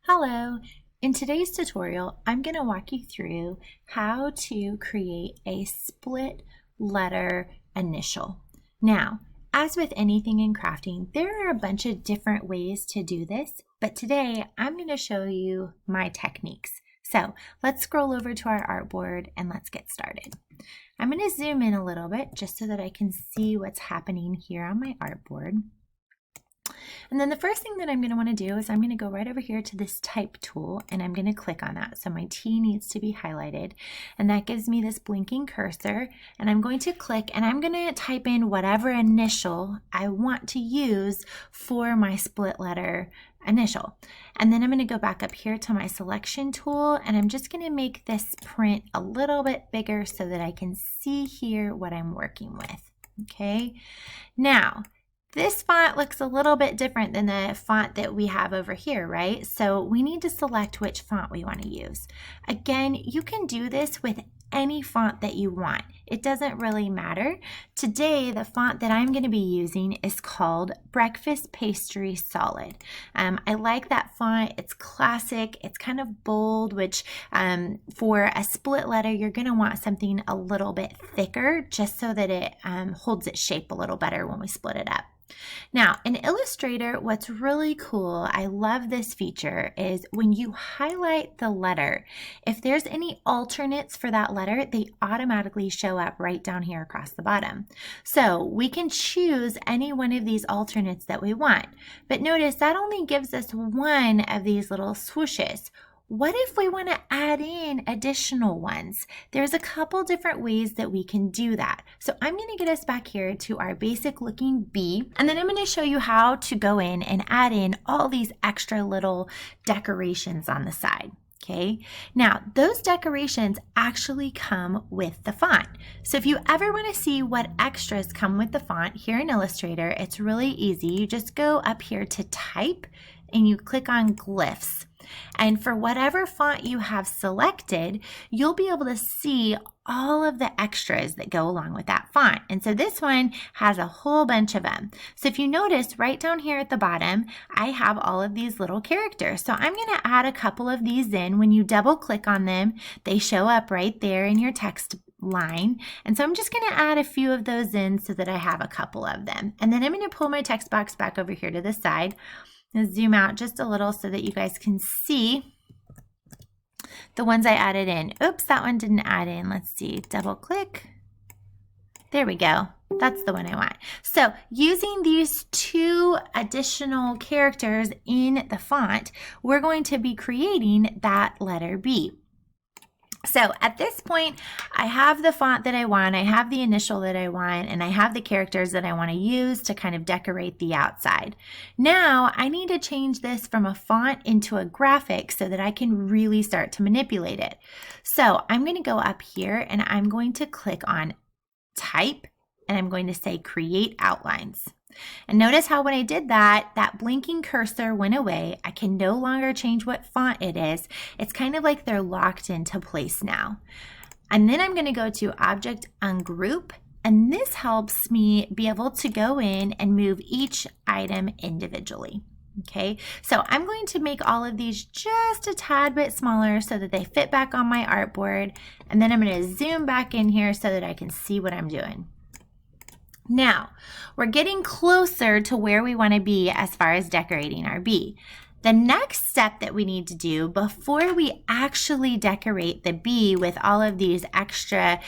Hello! In today's tutorial, I'm going to walk you through how to create a split letter initial. Now, as with anything in crafting, there are a bunch of different ways to do this, but today I'm going to show you my techniques. So let's scroll over to our artboard and let's get started. I'm going to zoom in a little bit just so that I can see what's happening here on my artboard. And then the first thing that I'm going to want to do is I'm going to go right over here to this type tool and I'm going to click on that. So my T needs to be highlighted and that gives me this blinking cursor, and I'm going to click and I'm going to type in whatever initial I want to use for my split letter initial. And then I'm going to go back up here to my selection tool and I'm just going to make this print a little bit bigger so that I can see here what I'm working with. Okay, now this font looks a little bit different than the font that we have over here, right? So we need to select which font we want to use. Again, you can do this with any font that you want. It doesn't really matter. Today, the font that I'm going to be using is called Breakfast Pastry Solid. I like that font. It's classic. It's kind of bold, which for a split letter, you're going to want something a little bit thicker just so that it holds its shape a little better when we split it up. Now, in Illustrator, what's really cool, I love this feature, is when you highlight the letter, if there's any alternates for that letter, they automatically show up right down here across the bottom. So we can choose any one of these alternates that we want. But notice that only gives us one of these little swooshes. What if we want to add in additional ones? There's a couple different ways that we can do that. So I'm going to get us back here to our basic looking B, and then I'm going to show you how to go in and add in all these extra little decorations on the side. Okay, now those decorations actually come with the font. So if you ever want to see what extras come with the font here in Illustrator, it's really easy. You just go up here to type and you click on glyphs. And for whatever font you have selected, you'll be able to see all of the extras that go along with that font. And so this one has a whole bunch of them. So if you notice right down here at the bottom, I have all of these little characters. So I'm going to add a couple of these in. When you double click on them, they show up right there in your text line. And so I'm just going to add a few of those in so that I have a couple of them. And then I'm going to pull my text box back over here to the side. Zoom out just a little so that you guys can see the ones I added in. Oops, that one didn't add in. Let's see, double click. There we go. That's the one I want. So using these two additional characters in the font, we're going to be creating that letter B. So at this point, I have the font that I want, I have the initial that I want, and I have the characters that I want to use to kind of decorate the outside. Now I need to change this from a font into a graphic so that I can really start to manipulate it. So I'm going to go up here and I'm going to click on Type and I'm going to say Create Outlines. And notice how when I did that, that blinking cursor went away. I can no longer change what font it is. It's kind of like they're locked into place now. And then I'm going to go to Object Ungroup, and this helps me be able to go in and move each item individually. Okay, so I'm going to make all of these just a tad bit smaller so that they fit back on my artboard, and then I'm going to zoom back in here so that I can see what I'm doing. Now, we're getting closer to where we want to be as far as decorating our B. The next step that we need to do before we actually decorate the B with all of these extra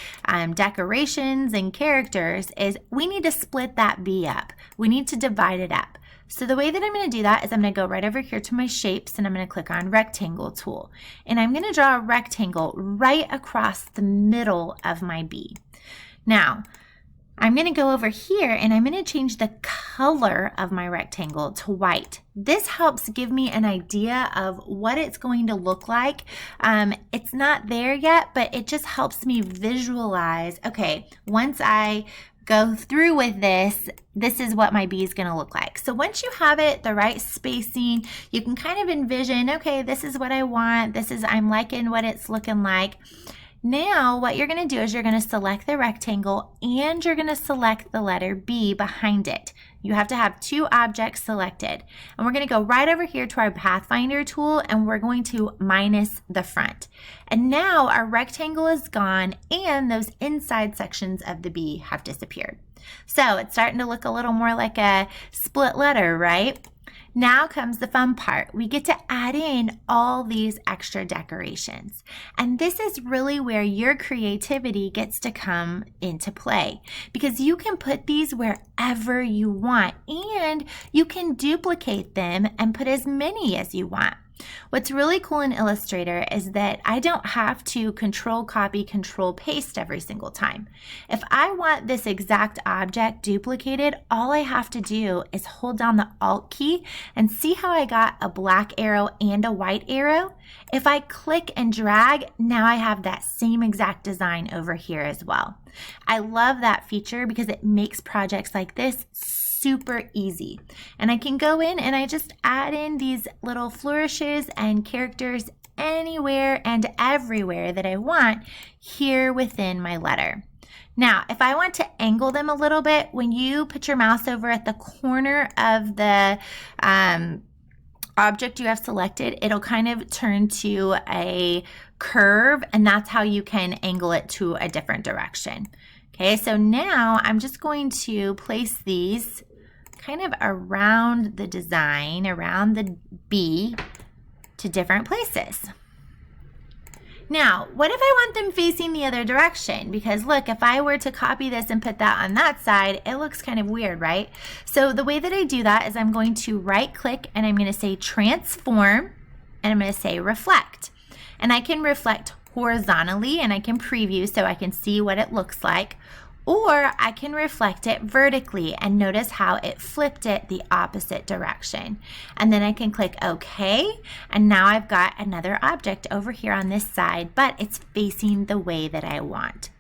decorations and characters is we need to split that B up. We need to divide it up. So the way that I'm going to do that is I'm going to go right over here to my shapes and I'm going to click on Rectangle tool. And I'm going to draw a rectangle right across the middle of my B. Now, I'm going to go over here and I'm going to change the color of my rectangle to white. This helps give me an idea of what it's going to look like. It's not there yet, but it just helps me visualize, okay, once I go through with this, this is what my B is going to look like. So once you have it, the right spacing, you can kind of envision, okay, this is what I want. I'm liking what it's looking like. Now what you're going to do is you're going to select the rectangle and you're going to select the letter B behind it. You have to have two objects selected. And we're going to go right over here to our Pathfinder tool and we're going to minus the front. And now our rectangle is gone and those inside sections of the B have disappeared. So it's starting to look a little more like a split letter, right? Now comes the fun part. We get to add in all these extra decorations. And this is really where your creativity gets to come into play because you can put these wherever you want and you can duplicate them and put as many as you want. What's really cool in Illustrator is that I don't have to control copy, control paste every single time. If I want this exact object duplicated, all I have to do is hold down the Alt key and see how I got a black arrow and a white arrow? If I click and drag, now I have that same exact design over here as well. I love that feature because it makes projects like this super easy. And I can go in and I just add in these little flourishes and characters anywhere and everywhere that I want here within my letter. Now, if I want to angle them a little bit, when you put your mouse over at the corner of the object you have selected, it'll kind of turn to a curve, and that's how you can angle it to a different direction. Okay, so now I'm just going to place these kind of around the design, around the B to different places. Now, what if I want them facing the other direction? Because look, if I were to copy this and put that on that side, it looks kind of weird, right? So the way that I do that is I'm going to right click and I'm going to say transform and I'm going to say reflect. And I can reflect horizontally and I can preview so I can see what it looks like. Or I can reflect it vertically and notice how it flipped it the opposite direction. And then I can click OK. And now I've got another object over here on this side, but it's facing the way that I want.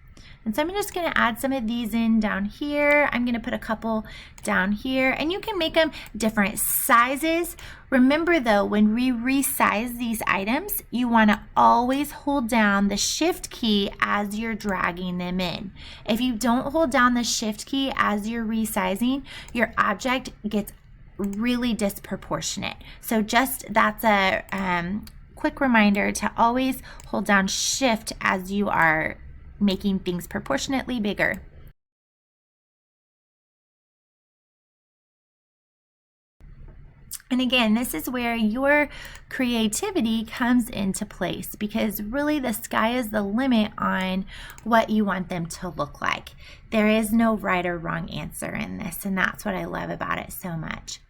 And so I'm just going to add some of these in down here. I'm going to put a couple down here, and you can make them different sizes. Remember though, when we resize these items, you want to always hold down the Shift key as you're dragging them in. If you don't hold down the Shift key as you're resizing, your object gets really disproportionate. So just that's a quick reminder to always hold down Shift as you are making things proportionately bigger. And again, this is where your creativity comes into place because really the sky is the limit on what you want them to look like. There is no right or wrong answer in this, and that's what I love about it so much.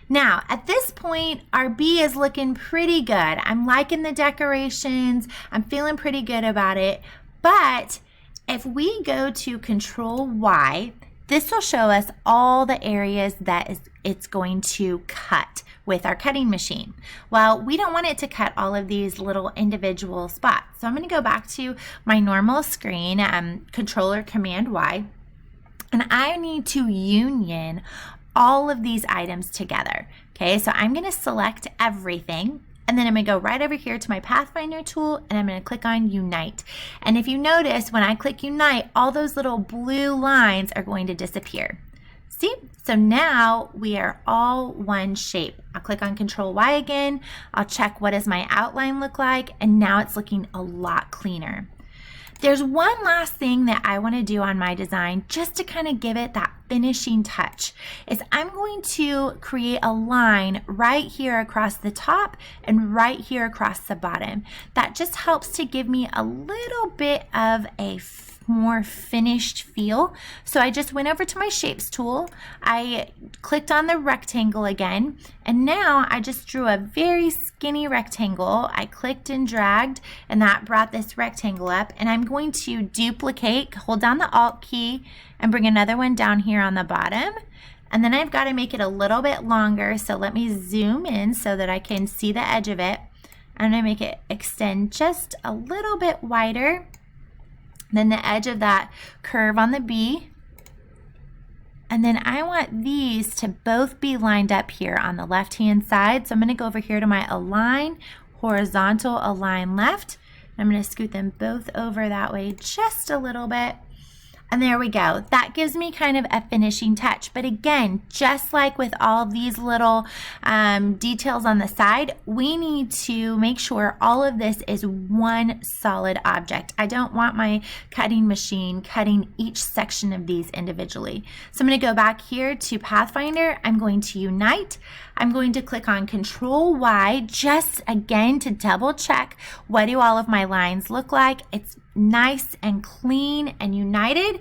Now, at this point, our bee is looking pretty good. I'm liking the decorations. I'm feeling pretty good about it. But if we go to Control Y, this will show us all the areas that it's going to cut with our cutting machine. Well, we don't want it to cut all of these little individual spots. So I'm going to go back to my normal screen, Controller Command Y, and I need to union all of these items together. Okay, so I'm going to select everything. And then I'm going to go right over here to my Pathfinder tool and I'm going to click on Unite. And if you notice, when I click Unite, all those little blue lines are going to disappear. See? So now we are all one shape. I'll click on Control Y again. I'll check what does my outline look like, and now it's looking a lot cleaner. There's one last thing that I want to do on my design just to kind of give it that finishing touch is I'm going to create a line right here across the top and right here across the bottom. That just helps to give me a little bit of a more finished feel. So I just went over to my Shapes tool, I clicked on the rectangle again, and now I just drew a very skinny rectangle. I clicked and dragged, and that brought this rectangle up, and I'm going to duplicate, hold down the Alt key, and bring another one down here on the bottom. And then I've got to make it a little bit longer, so let me zoom in so that I can see the edge of it. I'm going to make it extend just a little bit wider than the edge of that curve on the B. And then I want these to both be lined up here on the left hand side. So I'm going to go over here to my Align, Horizontal Align Left, I'm going to scoot them both over that way just a little bit. And there we go. That gives me kind of a finishing touch. But again, just like with all these little details on the side, we need to make sure all of this is one solid object. I don't want my cutting machine cutting each section of these individually. So I'm going to go back here to Pathfinder. I'm going to unite. I'm going to click on Control Y just again to double check what do all of my lines look like. It's nice and clean and united.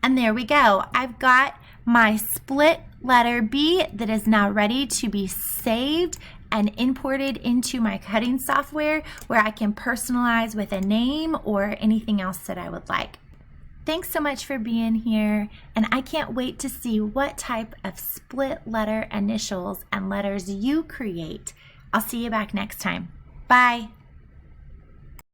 And there we go. I've got my split letter B that is now ready to be saved and imported into my cutting software where I can personalize with a name or anything else that I would like. Thanks so much for being here, and I can't wait to see what type of split letter initials and letters you create. I'll see you back next time. Bye.